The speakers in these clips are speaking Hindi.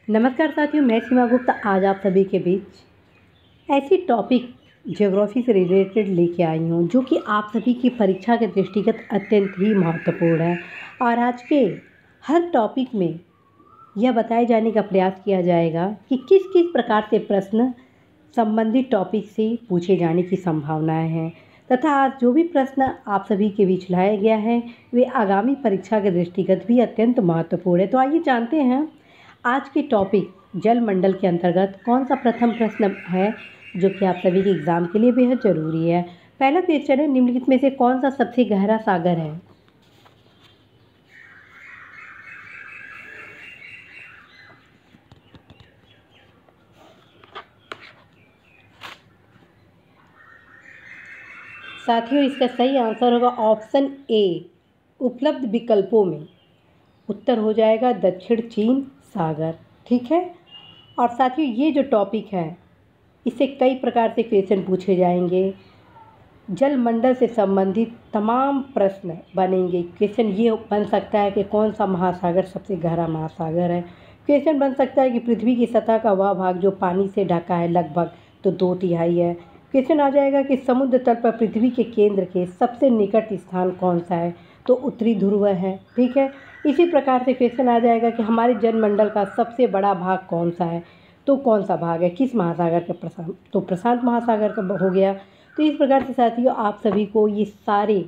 नमस्कार साथियों, मैं सीमा गुप्ता आज आप सभी के बीच ऐसी टॉपिक ज्योग्राफी से रिलेटेड लेके आई हूँ जो कि आप सभी की परीक्षा के दृष्टिगत अत्यंत ही महत्वपूर्ण है। और आज के हर टॉपिक में यह बताए जाने का प्रयास किया जाएगा कि किस किस प्रकार से प्रश्न संबंधित टॉपिक से पूछे जाने की संभावनाएं हैं तथा आज जो भी प्रश्न आप सभी के बीच लाया गया है वे आगामी परीक्षा के दृष्टिगत भी अत्यंत महत्वपूर्ण है। तो आइए जानते हैं आज की टॉपिक जल मंडल के अंतर्गत कौन सा प्रथम प्रश्न है जो कि आप सभी के एग्जाम के लिए बेहद ज़रूरी है। पहला क्वेश्चन है, निम्नलिखित में से कौन सा सबसे गहरा सागर है। साथियों, इसका सही आंसर होगा ऑप्शन ए। उपलब्ध विकल्पों में उत्तर हो जाएगा दक्षिण चीन सागर। ठीक है। और साथियों, ये जो टॉपिक है इससे कई प्रकार से क्वेश्चन पूछे जाएंगे। जल मंडल से संबंधित तमाम प्रश्न बनेंगे। क्वेश्चन ये बन सकता है कि कौन सा महासागर सबसे गहरा महासागर है। क्वेश्चन बन सकता है कि पृथ्वी की सतह का वह भाग जो पानी से ढका है लगभग तो 2/3 है। क्वेश्चन आ जाएगा कि समुद्र तल पर पृथ्वी के केंद्र के सबसे निकट स्थान कौन सा है, तो उत्तरी ध्रुव है। ठीक है। इसी प्रकार से क्वेश्चन आ जाएगा कि हमारे जलमंडल का सबसे बड़ा भाग कौन सा है, तो कौन सा भाग है, किस महासागर का, प्रशांत, तो प्रशांत महासागर का हो गया। तो इस प्रकार से साथियों आप सभी को ये सारे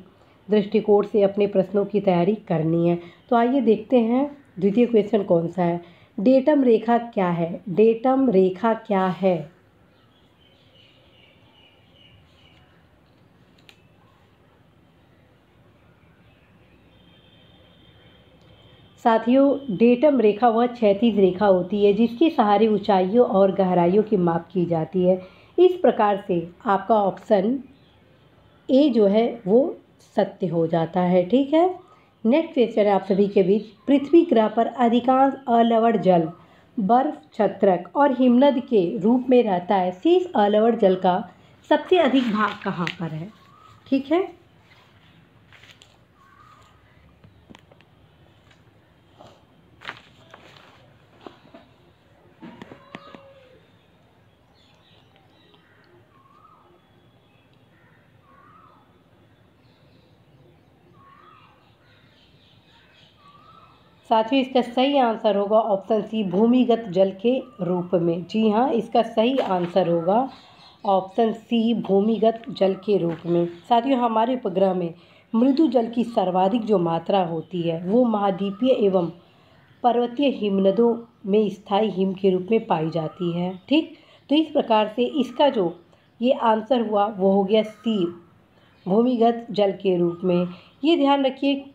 दृष्टिकोण से अपने प्रश्नों की तैयारी करनी है। तो आइए देखते हैं द्वितीय क्वेश्चन कौन सा है। डेटम रेखा क्या है। डेटम रेखा क्या है। साथियों, डेटम रेखा वह क्षैतिज रेखा होती है जिसके सहारे ऊंचाइयों और गहराइयों की माप की जाती है। इस प्रकार से आपका ऑप्शन ए जो है वो सत्य हो जाता है। ठीक है। नेक्स्ट क्वेश्चन है आप सभी के बीच, पृथ्वी ग्रह पर अधिकांश अलवण जल बर्फ, छत्रक और हिमनद के रूप में रहता है। शेष अलवण जल का सबसे अधिक भाग कहाँ पर है। ठीक है। साथियों, इसका सही आंसर होगा ऑप्शन सी, भूमिगत जल के रूप में। जी हाँ, इसका सही आंसर होगा ऑप्शन सी, भूमिगत जल के रूप में। साथियों, हमारे उपग्रह में मृदु जल की सर्वाधिक जो मात्रा होती है वो महाद्वीपीय एवं पर्वतीय हिमनदों में स्थायी हिम के रूप में पाई जाती है। ठीक। तो इस प्रकार से इसका जो ये आंसर हुआ वो हो गया सी, भूमिगत जल के रूप में। ये ध्यान रखिए,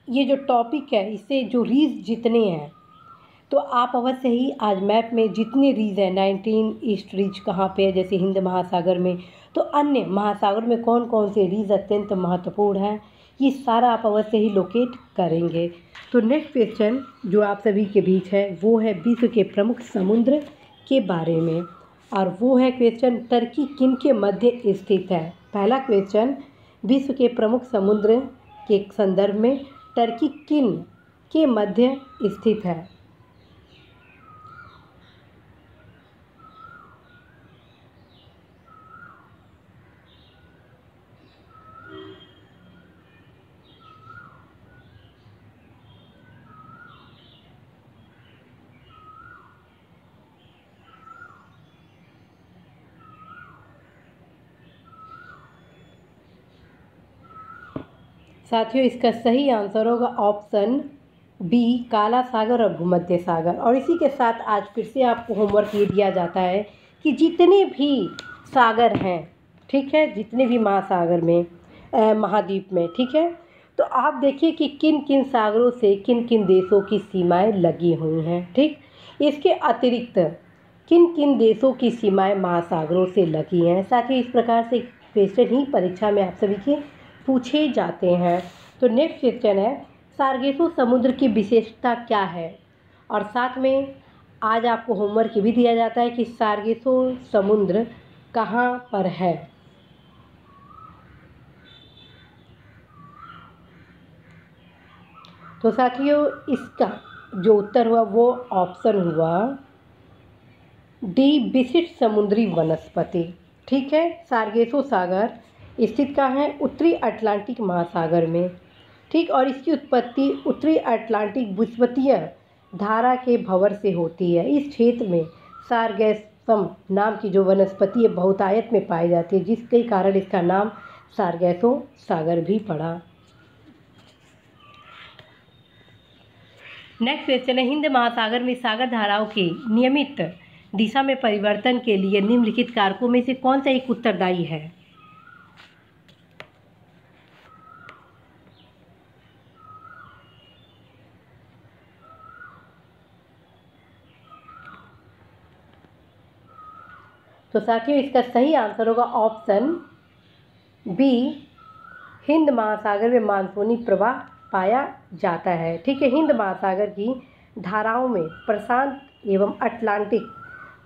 ये जो टॉपिक है इससे जो रीज जितने हैं तो आप अवश्य ही आज मैप में जितने रीज हैं 19 ईस्ट रीज कहाँ पे है, जैसे हिंद महासागर में, तो अन्य महासागर में कौन कौन से रीज अत्यंत महत्वपूर्ण हैं ये सारा आप अवश्य ही लोकेट करेंगे। तो नेक्स्ट क्वेश्चन जो आप सभी के बीच है वो है विश्व के प्रमुख समुद्र के बारे में, और वो है क्वेश्चन टर्की किन के मध्य स्थित है। पहला क्वेश्चन, विश्व के प्रमुख समुद्र के संदर्भ में टर्की किन के मध्य स्थित है। साथियों, इसका सही आंसर होगा ऑप्शन बी, काला सागर और भूमध्य सागर। और इसी के साथ आज फिर से आपको होमवर्क ये दिया जाता है कि जितने भी सागर हैं, ठीक है, जितने भी महासागर में महाद्वीप में, ठीक है, तो आप देखिए कि किन किन सागरों से किन किन देशों की सीमाएं लगी हुई हैं। ठीक। इसके अतिरिक्त किन किन देशों की सीमाएं महासागरों से लगी हैं। साथ ही इस प्रकार से क्वेश्चन ही परीक्षा में आप सभी के पूछे जाते हैं। तो नेक्स्ट क्वेश्चन है, सार्गेसो समुद्र की विशेषता क्या है। और साथ में आज आपको होमवर्क भी दिया जाता है कि सार्गेसो समुद्र कहाँ पर है। तो साथियों, इसका जो उत्तर हुआ वो ऑप्शन हुआ डी विशिष्ट समुद्री वनस्पति। ठीक है, सारगेसो सागर स्थित कहाँ है? उत्तरी अटलांटिक महासागर में। ठीक, और इसकी उत्पत्ति उत्तरी अटलांटिक विषुवतीय धारा के भंवर से होती है। इस क्षेत्र में सारगैसम नाम की जो वनस्पति है बहुतायत में पाई जाती है, जिसके कारण इसका नाम सारगैसो सागर भी पड़ा। नेक्स्ट क्वेश्चन है, हिंद महासागर में सागर धाराओं के नियमित दिशा में परिवर्तन के लिए निम्नलिखित कारकों में से कौन सा एक उत्तरदायी है? तो साथियों इसका सही आंसर होगा ऑप्शन बी, हिंद महासागर में मानसूनी प्रवाह पाया जाता है। ठीक है, हिंद महासागर की धाराओं में प्रशांत एवं अटलांटिक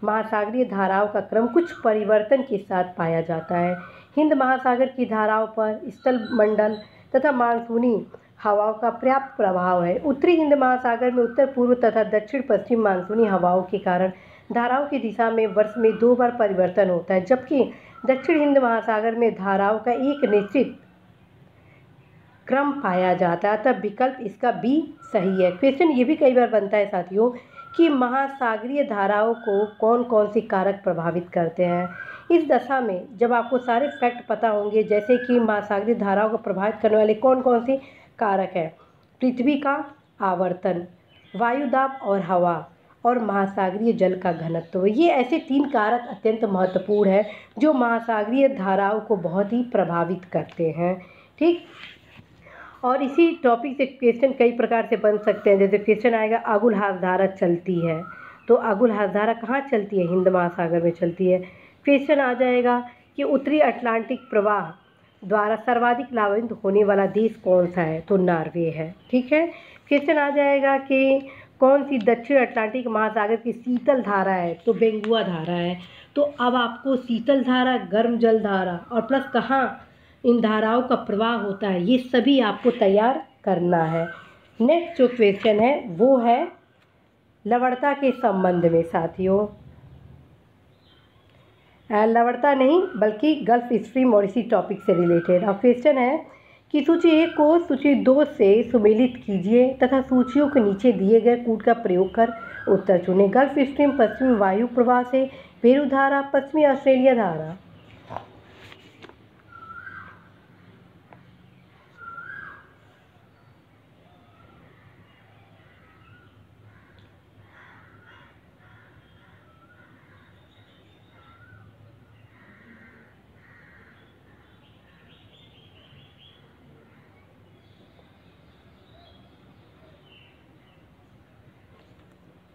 महासागरीय धाराओं का क्रम कुछ परिवर्तन के साथ पाया जाता है। हिंद महासागर की धाराओं पर स्थल मंडल तथा मानसूनी हवाओं का पर्याप्त प्रभाव है। उत्तरी हिंद महासागर में उत्तर पूर्व तथा दक्षिण पश्चिम मानसूनी हवाओं के कारण धाराओं की दिशा में वर्ष में 2 बार परिवर्तन होता है, जबकि दक्षिण हिंद महासागर में धाराओं का एक निश्चित क्रम पाया जाता है। तब विकल्प इसका बी सही है। क्वेश्चन ये भी कई बार बनता है साथियों कि महासागरीय धाराओं को कौन कौन से कारक प्रभावित करते हैं। इस दशा में जब आपको सारे फैक्ट पता होंगे, जैसे कि महासागरीय धाराओं को प्रभावित करने वाले कौन कौन से कारक हैं, पृथ्वी का आवर्तन, वायुदाब और हवा, और महासागरीय जल का घनत्व, ये ऐसे 3 कारक अत्यंत महत्वपूर्ण हैं जो महासागरीय धाराओं को बहुत ही प्रभावित करते हैं। ठीक, और इसी टॉपिक से क्वेश्चन कई प्रकार से बन सकते हैं। जैसे क्वेश्चन आएगा अगुलहास धारा चलती है, तो अगुलहास धारा कहाँ चलती है? हिंद महासागर में चलती है। क्वेश्चन आ जाएगा कि उत्तरी अटलांटिक प्रवाह द्वारा सर्वाधिक लाभान्वित होने वाला देश कौन सा है? तो नॉर्वे है। ठीक है, क्वेश्चन आ जाएगा कि कौन सी दक्षिण अटलांटिक महासागर की शीतल धारा है? तो बेंगुआ धारा है। तो अब आपको शीतल धारा, गर्म जल धारा और प्लस कहाँ इन धाराओं का प्रवाह होता है, ये सभी आपको तैयार करना है। नेक्स्ट जो क्वेश्चन है वो है लवणता के संबंध में साथियों, लवणता नहीं बल्कि गल्फ स्ट्रीम और इसी टॉपिक से रिलेटेड। अब क्वेश्चन है कि सूची 1 को सूची 2 से सुमेलित कीजिए तथा सूचियों के नीचे दिए गए कूट का प्रयोग कर उत्तर चुनें। गल्फ स्ट्रीम पश्चिमी वायु प्रवाह से, पेरू धारा, पश्चिमी ऑस्ट्रेलिया धारा।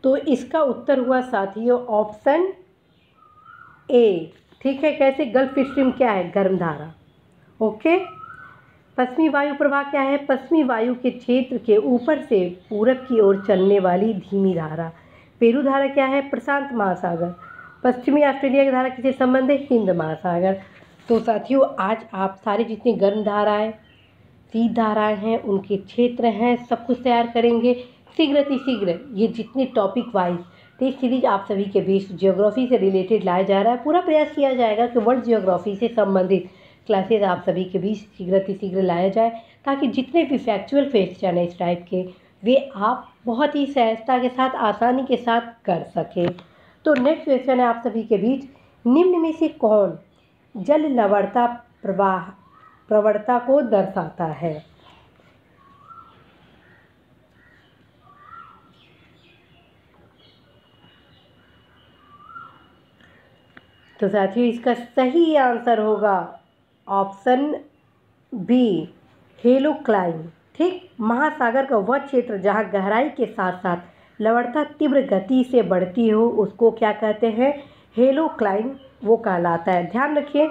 तो इसका उत्तर हुआ साथियों ऑप्शन ए। ठीक है, कैसे? गल्फ स्ट्रीम क्या है? गर्म धारा। ओके, पश्चिमी वायु प्रवाह क्या है? पश्चिमी वायु के क्षेत्र के ऊपर से पूरब की ओर चलने वाली धीमी धारा। पेरू धारा क्या है? प्रशांत महासागर। पश्चिमी ऑस्ट्रेलिया की धारा किससे संबंध है? हिंद महासागर। तो साथियों आज आप सारे जितनी गर्म धाराएं, शीत धाराएं हैं, उनके क्षेत्र हैं, सब कुछ तैयार करेंगे शीघ्र ये जितने टॉपिक वाइज टेस्ट सीरीज आप सभी के बीच ज्योग्राफी से रिलेटेड लाया जा रहा है। पूरा प्रयास किया जाएगा कि वर्ल्ड ज्योग्राफी से संबंधित क्लासेज आप सभी के बीच शीघ्र लाया जाए, ताकि जितने भी फैक्चुअल क्वेश्चन हैं इस टाइप के वे आप बहुत ही सहजता के साथ, आसानी के साथ कर सकें। तो नेक्स्ट क्वेश्चन है आप सभी के बीच, निम्न में से कौन जल लवणता प्रवणता को दर्शाता है? तो साथियों इसका सही आंसर होगा ऑप्शन बी, हेलोक्लाइन। ठीक, महासागर का वह क्षेत्र जहाँ गहराई के साथ साथ लवणता तीव्र गति से बढ़ती हो उसको क्या कहते हैं? हेलोक्लाइन वो कहलाता है। ध्यान रखिए,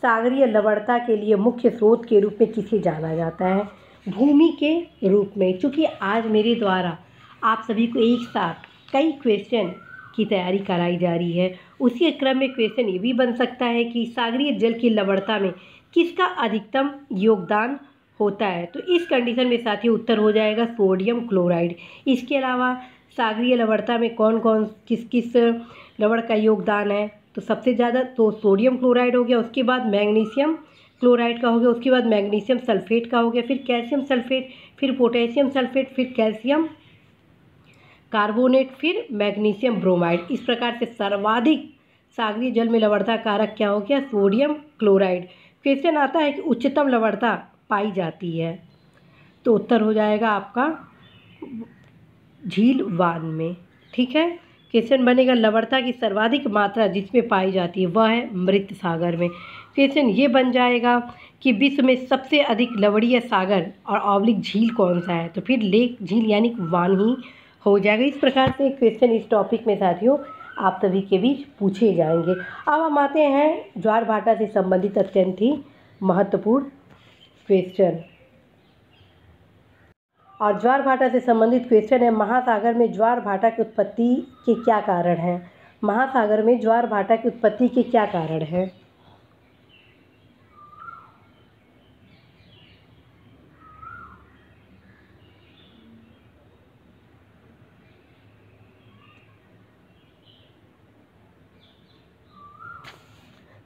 सागरीय लवणता के लिए मुख्य स्रोत के रूप में किसे जाना जाता है? भूमि के रूप में। चूँकि आज मेरे द्वारा आप सभी को एक साथ कई क्वेश्चन की तैयारी कराई जा रही है, उसी क्रम में क्वेश्चन ये भी बन सकता है कि सागरीय जल की लवणता में किसका अधिकतम योगदान होता है? तो इस कंडीशन में साथियों उत्तर हो जाएगा सोडियम क्लोराइड। इसके अलावा सागरीय लवणता में कौन कौन किस लवण का योगदान है, तो सबसे ज़्यादा तो सोडियम क्लोराइड हो गया, उसके बाद मैग्नीशियम क्लोराइड का हो गया, उसके बाद मैग्नीशियम सल्फेट का हो गया, फिर कैल्शियम सल्फेट, फिर पोटेशियम सल्फेट, फिर कैल्शियम कार्बोनेट, फिर मैग्नीशियम ब्रोमाइड। इस प्रकार से सर्वाधिक सागरीय जल में लवणता कारक क्या हो गया? Sodium chloride. क्वेश्चन आता है कि उच्चतम लवणता पाई जाती है, तो उत्तर हो जाएगा आपका झील वान में। ठीक है, क्वेश्चन बनेगा लवणता की सर्वाधिक मात्रा जिसमें पाई जाती है वह है मृत सागर में। क्वेश्चन ये बन जाएगा कि विश्व में सबसे अधिक लवणीय सागर और ऑब्लिक झील कौन सा है, तो फिर लेक झील यानी वान ही हो जाएगा। इस प्रकार से क्वेश्चन इस टॉपिक में साथियों आप सभी के बीच पूछे जाएंगे। अब हम आते हैं ज्वार भाटा से संबंधित अत्यंत ही महत्वपूर्ण क्वेश्चन, और ज्वार भाटा से संबंधित क्वेश्चन है महासागर में ज्वार भाटा की उत्पत्ति के क्या कारण हैं? महासागर में ज्वार भाटा की उत्पत्ति के क्या कारण हैं?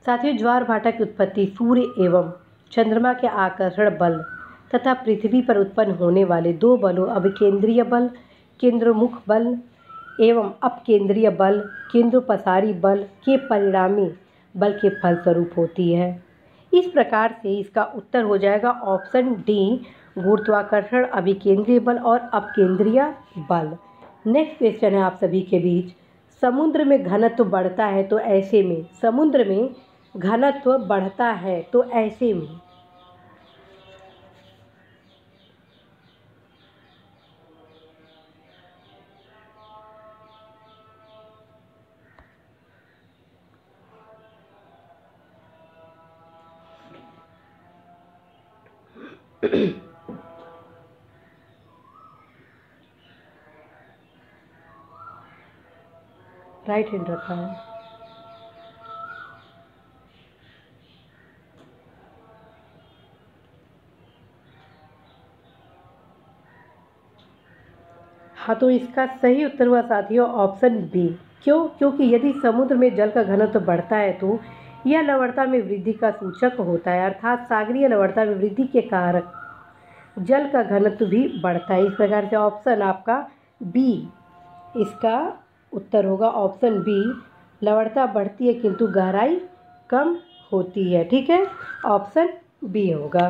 साथियों, ज्वार भाटा की उत्पत्ति सूर्य एवं चंद्रमा के आकर्षण बल तथा पृथ्वी पर उत्पन्न होने वाले दो बलों अभिकेंद्रीय बल केंद्रोन्मुख बल एवं अपकेंद्रीय बल केंद्रोपसारी बल के परिणामी बल के फलस्वरूप होती है। इस प्रकार से इसका उत्तर हो जाएगा ऑप्शन डी, गुरुत्वाकर्षण, अभिकेंद्रीय बल और अपकेंद्रीय बल। नेक्स्ट क्वेश्चन है आप सभी के बीच, समुद्र में घनत्व बढ़ता है तो ऐसे में, समुद्र में घनत्व बढ़ता है तो ऐसे में राइट हैंड रखा है। हाँ, तो इसका सही उत्तर हुआ साथियों ऑप्शन बी। क्यों? क्योंकि यदि समुद्र में जल का घनत्व बढ़ता है तो यह लवणता में वृद्धि का सूचक होता है, अर्थात सागरीय लवणता में वृद्धि के कारक जल का घनत्व भी बढ़ता है। इस प्रकार से ऑप्शन आपका बी इसका उत्तर होगा, ऑप्शन बी, लवणता बढ़ती है किंतु गहराई कम होती है। ठीक है, ऑप्शन बी होगा।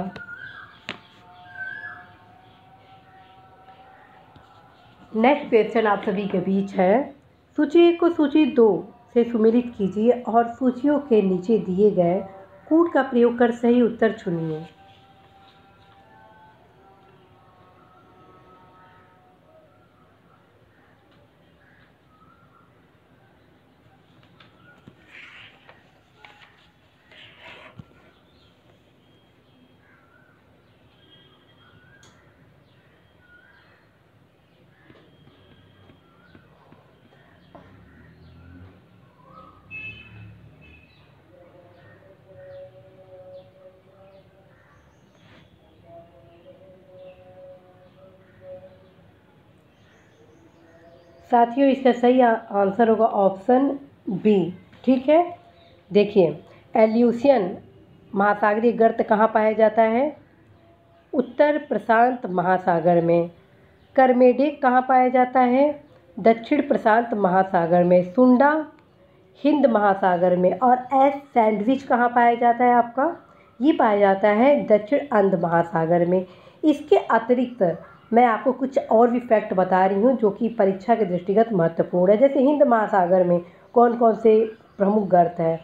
नेक्स्ट क्वेश्चन आप सभी के बीच है, सूची 1 को सूची 2 से सुमेलित कीजिए और सूचियों के नीचे दिए गए कूट का प्रयोग कर सही उत्तर चुनिए। साथियों, इसका सही आंसर होगा ऑप्शन बी। ठीक है, देखिए एल्यूशियन महासागरीय गर्त कहाँ पाया जाता है? उत्तर प्रशांत महासागर में। करमेडेक कहाँ पाया जाता है? दक्षिण प्रशांत महासागर में। सुंडा हिंद महासागर में। और एस सैंडविच कहाँ पाया जाता है आपका? ये पाया जाता है दक्षिण अंध महासागर में। इसके अतिरिक्त मैं आपको कुछ और भी फैक्ट बता रही हूँ जो कि परीक्षा के दृष्टिगत महत्वपूर्ण है। जैसे हिंद महासागर में कौन कौन से प्रमुख गर्त है?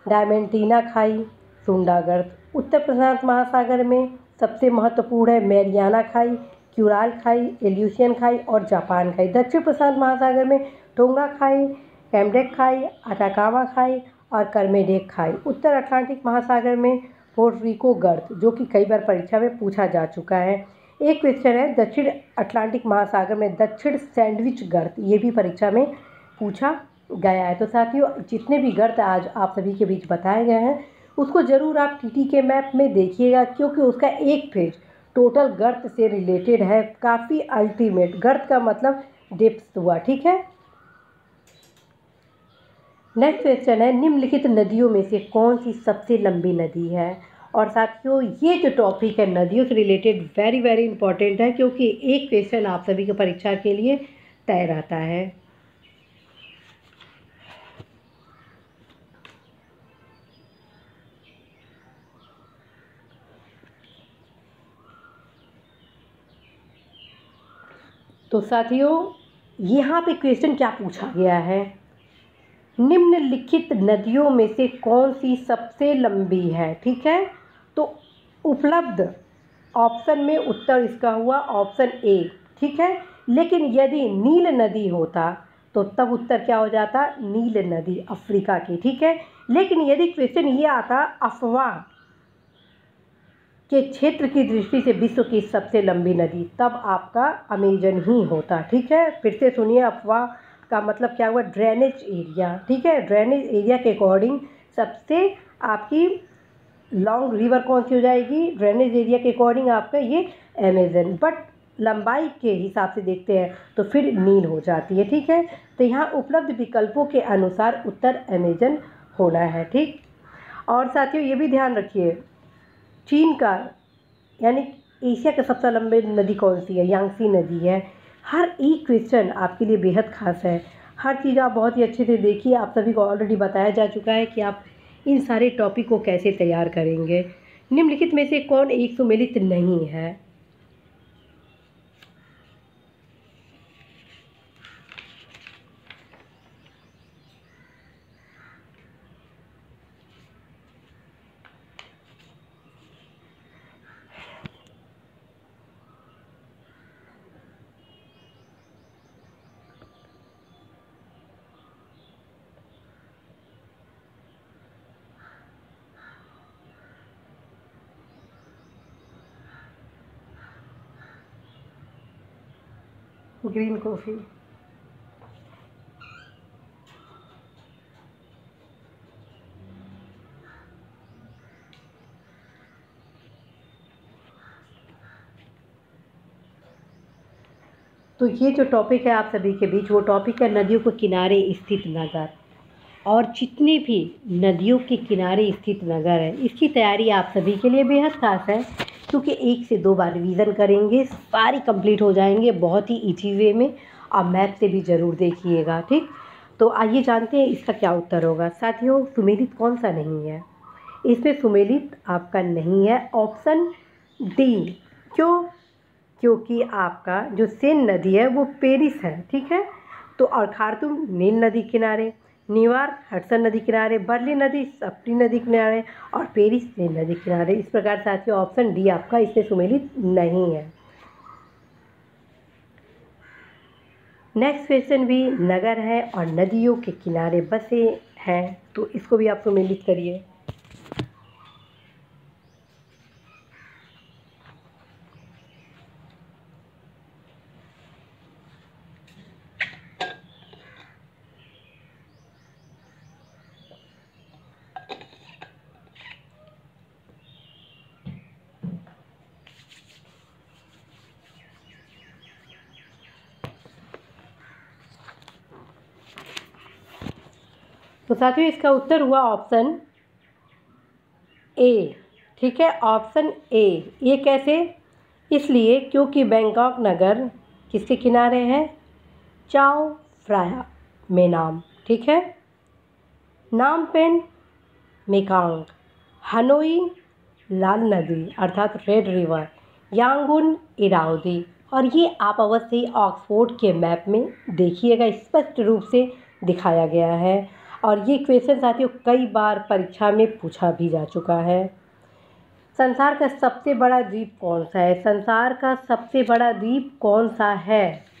डायमेंटीना खाई, सुंडा गर्त। उत्तर प्रशांत महासागर में सबसे महत्वपूर्ण है मैरियाना खाई, क्यूराल खाई, एल्यूशियन खाई और जापान खाई। दक्षिण प्रशांत महासागर में टोंगा खाई, कैमडेक खाई, अटाकामा खाई और करमेडेक खाई। उत्तर अटलांटिक महासागर में पोर्टरिको गर्त, जो कि कई बार परीक्षा में पूछा जा चुका है। एक क्वेश्चन है दक्षिण अटलांटिक महासागर में दक्षिण सैंडविच गर्त, ये भी परीक्षा में पूछा गया है। तो साथियों, जितने भी गर्त आज आप सभी के बीच बताए गए हैं उसको ज़रूर आप टीटी के मैप में देखिएगा, क्योंकि उसका एक पेज टोटल गर्त से रिलेटेड है। काफ़ी अल्टीमेट, गर्त का मतलब डेप्थ हुआ। ठीक है, नेक्स्ट क्वेश्चन है, निम्नलिखित नदियों में से कौन सी सबसे लंबी नदी है। और साथियों ये जो टॉपिक है नदियों से रिलेटेड वेरी वेरी इंपॉर्टेंट है, क्योंकि एक क्वेश्चन आप सभी के परीक्षा के लिए तय रहता है। तो साथियों यहाँ पे क्वेश्चन क्या पूछा गया है, निम्नलिखित नदियों में से कौन सी सबसे लंबी है। ठीक है, तो उपलब्ध ऑप्शन में उत्तर इसका हुआ ऑप्शन ए। ठीक है, लेकिन यदि नील नदी होता तो तब उत्तर क्या हो जाता, नील नदी अफ्रीका की। ठीक है, लेकिन यदि क्वेश्चन ये आता अफवाह के क्षेत्र की दृष्टि से विश्व की सबसे लंबी नदी, तब आपका अमेजन ही होता। ठीक है, फिर से सुनिए, अफवाह का मतलब क्या हुआ, ड्रेनेज एरिया। ठीक है, ड्रेनेज एरिया के अकॉर्डिंग सबसे आपकी लॉन्ग रिवर कौन सी हो जाएगी, ड्रेनेज एरिया के अकॉर्डिंग आपका ये अमेजन। बट लंबाई के हिसाब से देखते हैं तो फिर नील हो जाती है। ठीक है, तो यहाँ उपलब्ध विकल्पों के अनुसार उत्तर अमेजन होना है। ठीक, और साथियों ये भी ध्यान रखिए, चीन का यानी एशिया का सबसे लंबी नदी कौन सी है, यांगसी नदी है। हर एक क्वेश्चन आपके लिए बेहद खास है, हर चीज़ आप बहुत ही अच्छे से देखिए। आप सभी को ऑलरेडी बताया जा चुका है कि आप इन सारे टॉपिक को कैसे तैयार करेंगे। निम्नलिखित में से कौन एक सुमेलित नहीं है। Green coffee. तो ये जो टॉपिक है आप सभी के बीच, वो टॉपिक है नदियों के किनारे स्थित नगर। और जितने भी नदियों के किनारे स्थित नगर है, इसकी तैयारी आप सभी के लिए बेहद खास है, क्योंकि 1 से 2 बार रिवीजन करेंगे, सारी कंप्लीट हो जाएंगे बहुत ही ईजी वे में। आप मैथ से भी ज़रूर देखिएगा। ठीक, तो आइए जानते हैं इसका क्या उत्तर होगा। साथियों सुमेलित कौन सा नहीं है, इसमें सुमेलित आपका नहीं है ऑप्शन डी। क्यों, क्योंकि आपका जो सेन नदी है वो पेरिस है। ठीक है, तो और खार्तूम नील नदी किनारे, न्यूयॉर्क हडसन नदी किनारे, बर्लिन नदी स्प्टी नदी किनारे और पेरिस सेन नदी किनारे। इस प्रकार साथियों ऑप्शन डी आपका इससे सुमेलित नहीं है। नेक्स्ट क्वेश्चन भी नगर है और नदियों के किनारे बसे हैं, तो इसको भी आप सुमेलित करिए। तो साथियों इसका उत्तर हुआ ऑप्शन ए। ठीक है, ऑप्शन ए। ये कैसे, इसलिए क्योंकि बैंकॉक नगर किसके किनारे है, चाओ फ्राया मेनाम। ठीक है, नामपेन मेकांग, हनोई लाल नदी अर्थात रेड रिवर, यांगून इरावदी। और ये आप अवश्य ही ऑक्सफोर्ड के मैप में देखिएगा, स्पष्ट रूप से दिखाया गया है। और ये क्वेश्चन साथियों कई बार परीक्षा में पूछा भी जा चुका है। संसार का सबसे बड़ा द्वीप कौन सा है, संसार का सबसे बड़ा द्वीप कौन सा है।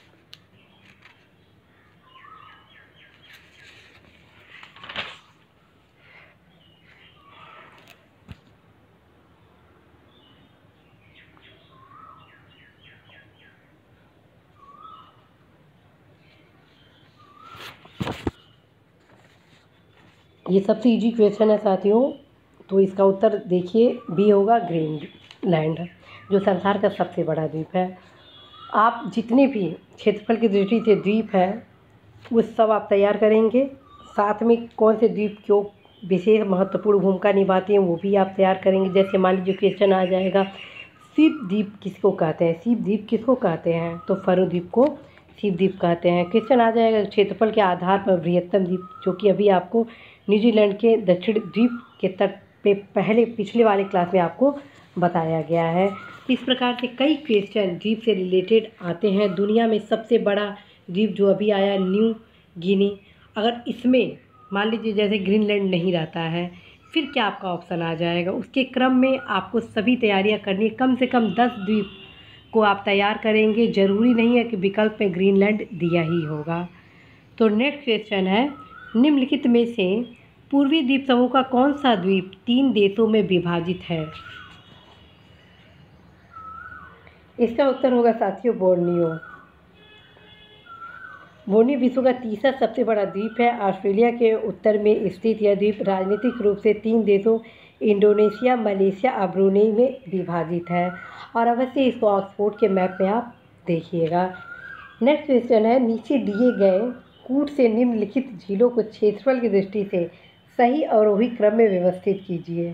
ये सबसे इजी क्वेश्चन है साथियों, तो इसका उत्तर देखिए बी होगा, ग्रीनलैंड, जो संसार का सबसे बड़ा द्वीप है। आप जितने भी क्षेत्रफल की दृष्टि से द्वीप है वो सब आप तैयार करेंगे, साथ में कौन से द्वीप क्यों विशेष महत्वपूर्ण भूमिका निभाते हैं वो भी आप तैयार करेंगे। जैसे मान लीजिए क्वेश्चन आ जाएगा सीप द्वीप किसको कहते हैं, सीप द्वीप किसको कहते हैं, तो फरो द्वीप को सीप द्वीप कहते हैं। क्वेश्चन आ जाएगा क्षेत्रफल के आधार पर बृहत्तम द्वीप, जो कि अभी आपको न्यूजीलैंड के दक्षिण द्वीप के तट पे पिछले वाले क्लास में आपको बताया गया है। इस प्रकार से कई क्वेश्चन द्वीप से रिलेटेड आते हैं। दुनिया में सबसे बड़ा द्वीप जो अभी आया न्यू गिनी, अगर इसमें मान लीजिए जैसे ग्रीनलैंड नहीं रहता है, फिर क्या आपका ऑप्शन आ जाएगा। उसके क्रम में आपको सभी तैयारियां करनी है, कम से कम 10 द्वीप को आप तैयार करेंगे। ज़रूरी नहीं है कि विकल्प में ग्रीनलैंड दिया ही होगा। तो नेक्स्ट क्वेश्चन है निम्नलिखित में से पूर्वी द्वीप समूह का कौन सा द्वीप 3 देशों में विभाजित है। इसका उत्तर होगा साथियों बोर्नियो। बोर्नियो विश्व का तीसरा सबसे बड़ा द्वीप है। ऑस्ट्रेलिया के उत्तर में स्थित यह द्वीप राजनीतिक रूप से 3 देशों इंडोनेशिया, मलेशिया और ब्रुनेई में विभाजित है। और अवश्य इसको ऑक्सफोर्ड के मैप में आप देखिएगा। नेक्स्ट क्वेश्चन है नीचे दिए गए कूट से निम्नलिखित झीलों को क्षेत्रफल की दृष्टि से सही अवरोही क्रम में व्यवस्थित कीजिए।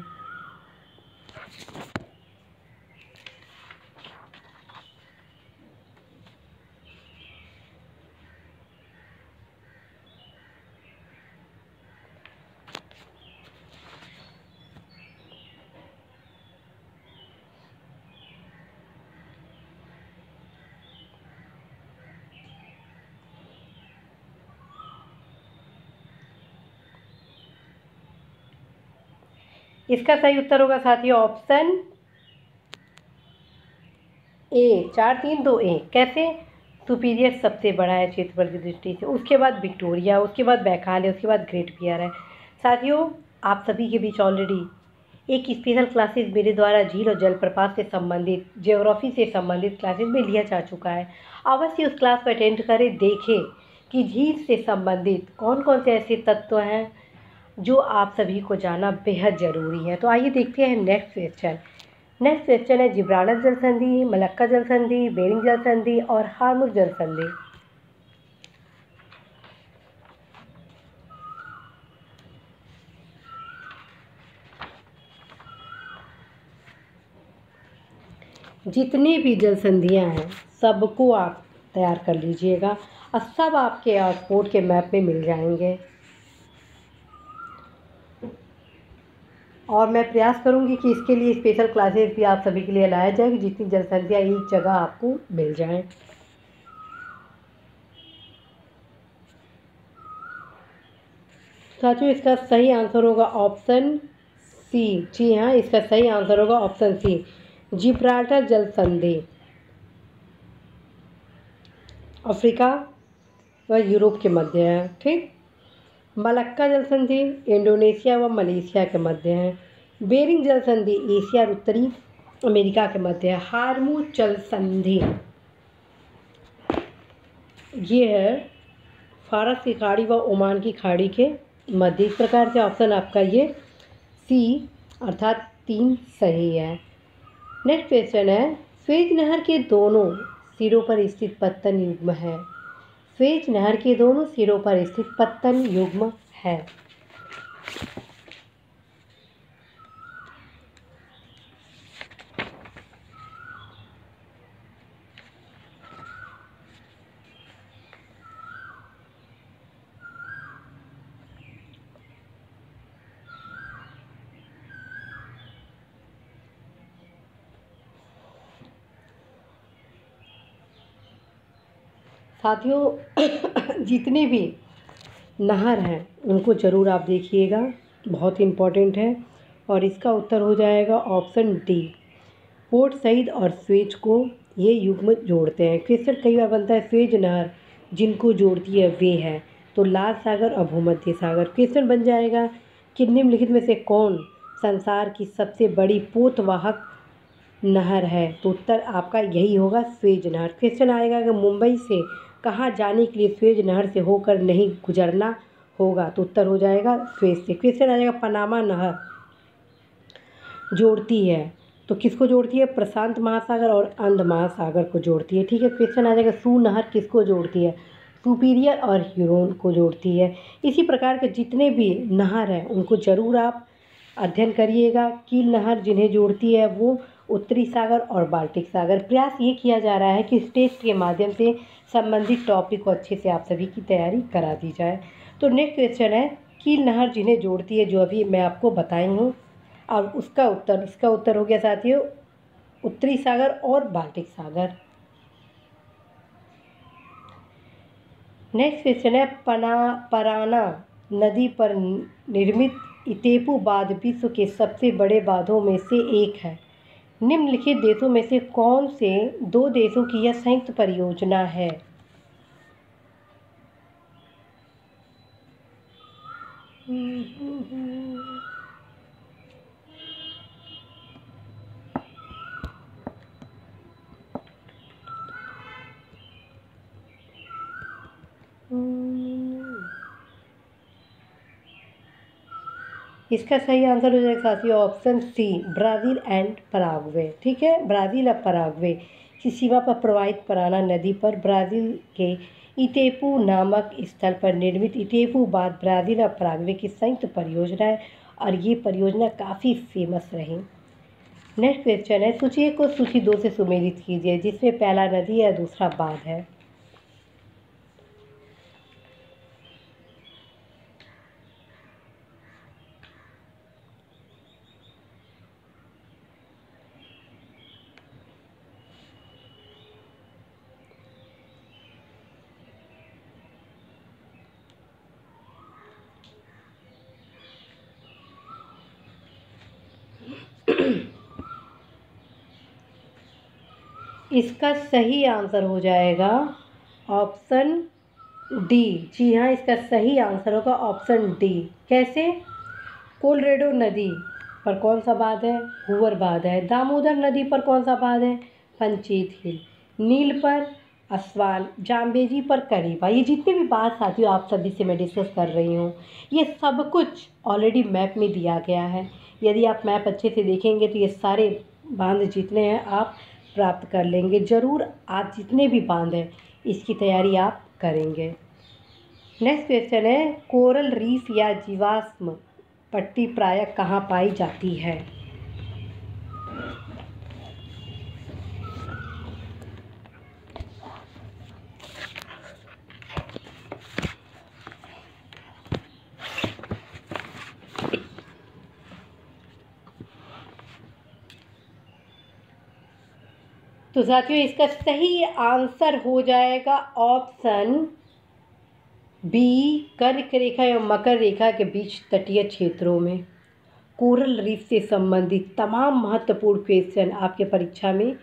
इसका सही उत्तर होगा साथियों ऑप्शन ए 4 3 2 ए। कैसे, सुपीरियर सबसे बड़ा है क्षेत्रफल की दृष्टि से, उसके बाद विक्टोरिया, उसके बाद बैकाल है, उसके बाद ग्रेट बियर है। साथियों आप सभी के बीच ऑलरेडी एक स्पेशल क्लासेस मेरे द्वारा झील और जलप्रपात से संबंधित, ज्योग्राफी से संबंधित क्लासेस में लिया जा चुका है। अवश्य उस क्लास को अटेंड करें, देखें कि झील से संबंधित कौन कौन से ऐसे तत्व हैं जो आप सभी को जानना बेहद ज़रूरी है। तो आइए देखते हैं नेक्स्ट क्वेश्चन। नेक्स्ट क्वेश्चन है जिब्राल्टर जल संधि, मलक्का जल संधि, बेरिंग जल संधि और हार्मुज जल संधि। जितनी भी जल संधियाँ हैं सबको आप तैयार कर लीजिएगा और सब आपके ऑक्सफोर्ड के मैप में मिल जाएंगे। और मैं प्रयास करूंगी कि इसके लिए स्पेशल क्लासेस भी आप सभी के लिए लाया जाए कि जितनी जल संधियाँ एक जगह आपको मिल जाएं। साथियों इसका सही आंसर होगा ऑप्शन सी। जी हाँ, इसका सही आंसर होगा ऑप्शन सी, जिब्राल्टर जल संधि अफ्रीका व यूरोप के मध्य है। ठीक, मलक्का जल संधि इंडोनेशिया व मलेशिया के मध्य है। बेरिंग जल संधि एशिया और उत्तरी अमेरिका के मध्य है। हार्मुज जल संधि ये है फारस की खाड़ी व ओमान की खाड़ी के मध्य। इस प्रकार से ऑप्शन आपका ये सी अर्थात 3 सही है। नेक्स्ट क्वेश्चन है स्वेज नहर के दोनों सिरों पर स्थित पत्तन युग्म है। स्वेज नहर के दोनों सिरों पर स्थित पत्तन युग्म है। साथियों जितने भी नहर हैं उनको ज़रूर आप देखिएगा, बहुत इम्पॉर्टेंट है। और इसका उत्तर हो जाएगा ऑप्शन डी, पोर्ट सईद और स्वेज को ये युग्म जोड़ते हैं। क्वेश्चन कई बार बनता है स्वेज नहर जिनको जोड़ती है वे है, तो लाल सागर और भूमध्य सागर। क्वेश्चन बन जाएगा कि निम्नलिखित में से कौन संसार की सबसे बड़ी पोतवाहक नहर है, तो उत्तर आपका यही होगा स्वेज नहर। क्वेश्चन आएगा कि मुंबई से कहाँ जाने के लिए स्वेज नहर से होकर नहीं गुजरना होगा, तो उत्तर हो जाएगा स्वेज से। क्वेश्चन आ जाएगा पनामा नहर जोड़ती है, तो किसको जोड़ती है, प्रशांत महासागर और अंध महासागर को जोड़ती है। ठीक है, क्वेश्चन आ जाएगा सू नहर किसको जोड़ती है, सुपीरियर और ह्यूरोन को जोड़ती है। इसी प्रकार के जितने भी नहर हैं उनको ज़रूर आप अध्ययन करिएगा। कील नहर जिन्हें जोड़ती है वो उत्तरी सागर और बाल्टिक सागर। प्रयास ये किया जा रहा है कि इस टेस्ट के माध्यम से संबंधित टॉपिक को अच्छे से आप सभी की तैयारी करा दी जाए। तो नेक्स्ट क्वेश्चन है, कील नहर जिन्हें जोड़ती है, जो अभी मैं आपको बताई हूँ, और इसका उत्तर हो गया साथियों उत्तरी सागर और बाल्टिक सागर। नेक्स्ट क्वेश्चन है, पराना नदी पर निर्मित इतेपू बांध विश्व के सबसे बड़े बांधों में से एक है। निम्नलिखित देशों में से कौन से दो देशों की यह संयुक्त परियोजना है? इसका सही आंसर हो जाएगा साथियों option C, Brazil and Paraguay. ठीक है, ब्राज़ील और पराग्वे की सीमा पर प्रवाहित पराना नदी पर ब्राज़ील के इतेपू नामक स्थल पर निर्मित इतेपू बांध ब्राज़ील और पराग्वे की संयुक्त परियोजना है और ये परियोजना काफ़ी फेमस रही। नेक्स्ट क्वेश्चन है, सूची 1 को सूची 2 से सुमेलित कीजिए, जिसमें पहला नदी है, दूसरा बांध है। इसका सही आंसर हो जाएगा ऑप्शन डी। जी हाँ, इसका सही आंसर होगा ऑप्शन डी। कैसे? कोलोराडो नदी पर कौन सा बांध है? हूवर बांध है। दामोदर नदी पर कौन सा बांध है? पंचीत हिल। नील पर असवान, जाम्बेजी पर करीबा। ये जितने भी बांध साथियों आप सभी से मैं डिस्कस कर रही हूँ, ये सब कुछ ऑलरेडी मैप में दिया गया है। यदि आप मैप अच्छे से देखेंगे तो ये सारे बांध जितने हैं आप प्राप्त कर लेंगे। ज़रूर आज जितने भी बांध हैं इसकी तैयारी आप करेंगे। नेक्स्ट क्वेश्चन है, कोरल रीफ या जीवाश्म पट्टी प्रायः कहाँ पाई जाती है? तो साथियों इसका सही आंसर हो जाएगा ऑप्शन बी, कर्क रेखा एवं मकर रेखा के बीच तटीय क्षेत्रों में। कोरल रीफ से संबंधित तमाम महत्वपूर्ण क्वेश्चन आपके परीक्षा में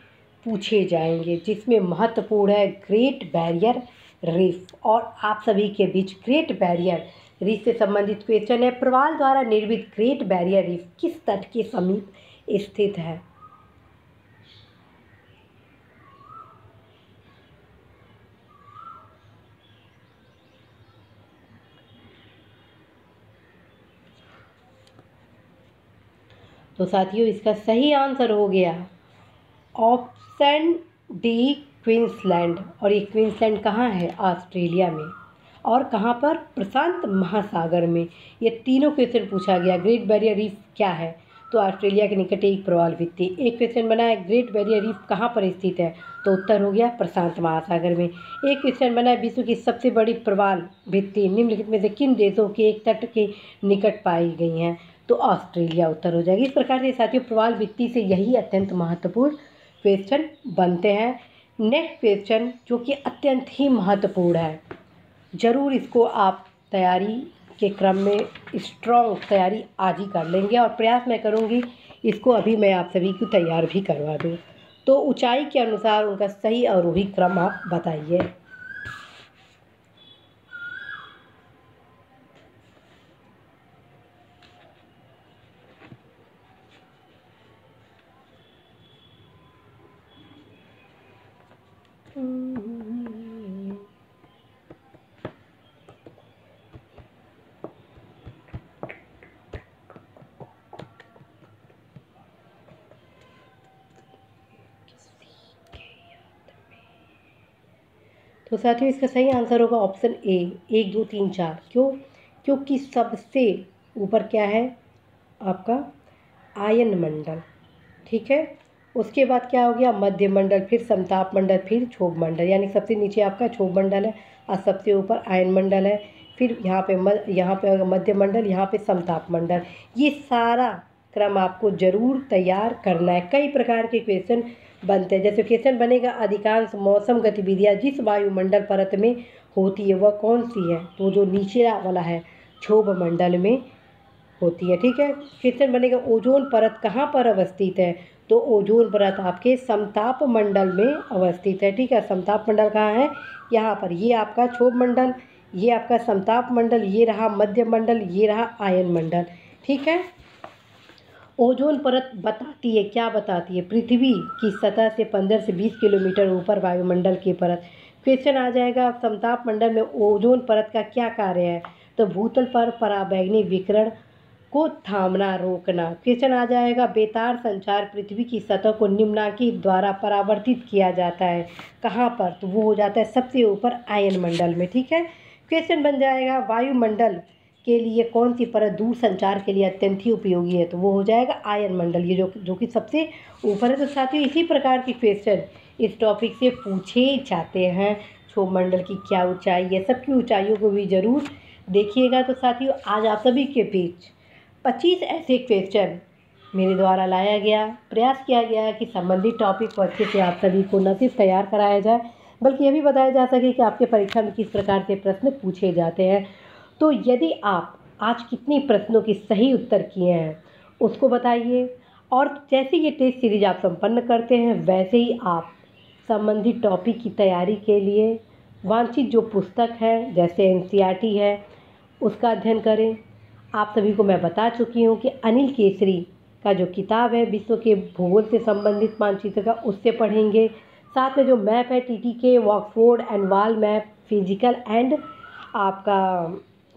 पूछे जाएंगे, जिसमें महत्वपूर्ण है ग्रेट बैरियर रीफ। और आप सभी के बीच ग्रेट बैरियर रीफ से संबंधित क्वेश्चन है, प्रवाल द्वारा निर्मित ग्रेट बैरियर रीफ किस तट के समीप स्थित है? तो साथियों इसका सही आंसर हो गया ऑप्शन डी, क्वींसलैंड। और ये क्वींसलैंड कहाँ है? ऑस्ट्रेलिया में। और कहाँ पर? प्रशांत महासागर में। ये तीनों क्वेश्चन पूछा गया। ग्रेट बैरियर रीफ क्या है? तो ऑस्ट्रेलिया के निकट एक प्रवाल भित्ति। एक क्वेश्चन बना है ग्रेट बैरियर रीफ कहाँ पर स्थित है? तो उत्तर हो गया प्रशांत महासागर में। एक क्वेश्चन बना है विश्व की सबसे बड़ी प्रवाल भित्ति निम्नलिखित में से किन देशों के एक तट के निकट पाई गई हैं? तो ऑस्ट्रेलिया उत्तर हो जाएगी। इस प्रकार से साथियों प्रवाल भित्ति से यही अत्यंत महत्वपूर्ण क्वेश्चन बनते हैं। नेक्स्ट क्वेश्चन जो कि अत्यंत ही महत्वपूर्ण है, ज़रूर इसको आप तैयारी के क्रम में स्ट्रॉन्ग तैयारी आज ही कर लेंगे और प्रयास मैं करूँगी इसको अभी मैं आप सभी को तैयार भी करवा दूँ। तो ऊंचाई के अनुसार उनका सही आरोही क्रम आप बताइए। तो साथियों इसका सही आंसर होगा ऑप्शन ए, 1 2 3 4। क्यों? क्योंकि सबसे ऊपर क्या है आपका आयन मंडल, ठीक है। उसके बाद क्या हो गया मध्य मंडल, फिर समताप मंडल, फिर क्षोभ मंडल, यानी सबसे नीचे आपका क्षोभ मंडल है और सबसे ऊपर आयन मंडल है। फिर यहाँ पे मध्य मंडल, यहाँ पे समताप मंडल। ये सारा क्रम आपको ज़रूर तैयार करना है। कई प्रकार के क्वेश्चन बनते हैं। जैसे क्वेश्चन बनेगा अधिकांश मौसम गतिविधियाँ जिस वायुमंडल परत में होती है वह कौन सी है, तो जो नीचे वाला है क्षोभ मंडल में होती है, ठीक है। क्वेश्चन बनेगा ओजोन परत कहाँ पर अवस्थित है, तो ओजोन परत आपके समताप मंडल में अवस्थित है, ठीक है। समताप मंडल कहाँ है, यहाँ पर। ये आपका क्षोभ मंडल, ये आपका समताप मंडल, ये रहा मध्य मंडल, ये रहा आयन मंडल, ठीक है। ओजोन परत बताती है, क्या बताती है, पृथ्वी की सतह से 15 से 20 किलोमीटर ऊपर वायुमंडल की परत। क्वेश्चन आ जाएगा समताप मंडल में ओजोन परत का क्या कार्य है, तो भूतल पर पराबैंगनी विकिरण को थामना रोकना। क्वेश्चन आ जाएगा बेतार संचार पृथ्वी की सतह को निम्नांकी द्वारा परावर्तित किया जाता है, कहाँ पर, तो वो हो जाता है सबसे ऊपर आयन मंडल में, ठीक है। क्वेश्चन बन जाएगा वायुमंडल के लिए कौन सी परत दूर संचार के लिए अत्यंत ही उपयोगी है, तो वो हो जाएगा आयन मंडल, ये जो कि सबसे ऊपर है। तो साथियों इसी प्रकार के क्वेश्चन इस टॉपिक से पूछे जाते हैं। क्षोभ मंडल की क्या ऊंचाई है, सबकी ऊंचाइयों को भी ज़रूर देखिएगा। तो साथियों आज आप सभी के बीच 25 ऐसे क्वेश्चन मेरे द्वारा लाया गया, प्रयास किया गया कि संबंधित टॉपिक को अच्छे से आप सभी को न सिर्फ तैयार कराया जाए बल्कि यह भी बताया जा सके कि आपके परीक्षा में किस प्रकार से प्रश्न पूछे जाते हैं। तो यदि आप आज कितने प्रश्नों के सही उत्तर किए हैं उसको बताइए, और जैसे ये टेस्ट सीरीज आप संपन्न करते हैं वैसे ही आप संबंधित टॉपिक की तैयारी के लिए वांछित जो पुस्तक है जैसे एनसीईआरटी है उसका अध्ययन करें। आप सभी को मैं बता चुकी हूँ कि अनिल केसरी का जो किताब है विश्व के भूगोल से संबंधित मानचित्र का, उससे पढ़ेंगे। साथ में जो मैप है टीटीके ऑक्सफोर्ड एंड वाल मैप फिजिकल एंड आपका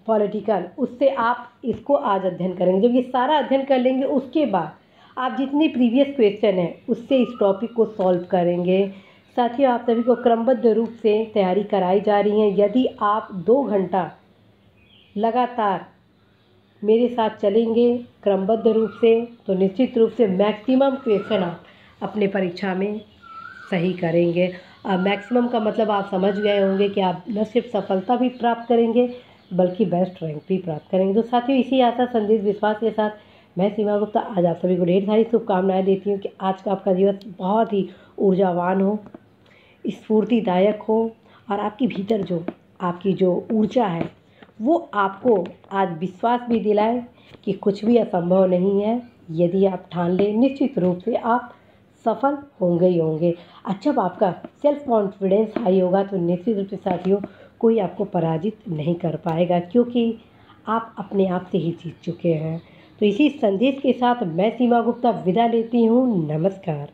पॉलिटिकल, उससे आप इसको आज अध्ययन करेंगे। जब ये सारा अध्ययन कर लेंगे उसके बाद आप जितनी प्रीवियस क्वेश्चन है उससे इस टॉपिक को सॉल्व करेंगे। साथियों आप सभी को क्रमबद्ध रूप से तैयारी कराई जा रही है। यदि आप 2 घंटा लगातार मेरे साथ चलेंगे क्रमबद्ध रूप से तो निश्चित रूप से मैक्सिमम क्वेश्चन आप अपने परीक्षा में सही करेंगे। मैक्सिमम का मतलब आप समझ गए होंगे कि आप न सिर्फ सफलता भी प्राप्त करेंगे बल्कि बेस्ट रैंक भी प्राप्त करेंगे। तो साथियों इसी आशा संदेश विश्वास के साथ मैं सीमा गुप्ता आज आप सभी को ढेर सारी शुभकामनाएं देती हूँ कि आज का आपका दिवस बहुत ही ऊर्जावान हो, स्फूर्तिदायक हो और आपके भीतर जो आपकी जो ऊर्जा है वो आपको आज विश्वास भी दिलाए कि कुछ भी असंभव नहीं है। यदि आप ठान लें निश्चित रूप से आप सफल होंगे ही होंगे। जब आपका सेल्फ कॉन्फिडेंस हाई होगा तो निश्चित रूप से साथियों कोई आपको पराजित नहीं कर पाएगा, क्योंकि आप अपने आप से ही जीत चुके हैं। तो इसी संदेश के साथ मैं सीमा गुप्ता विदा लेती हूँ। नमस्कार।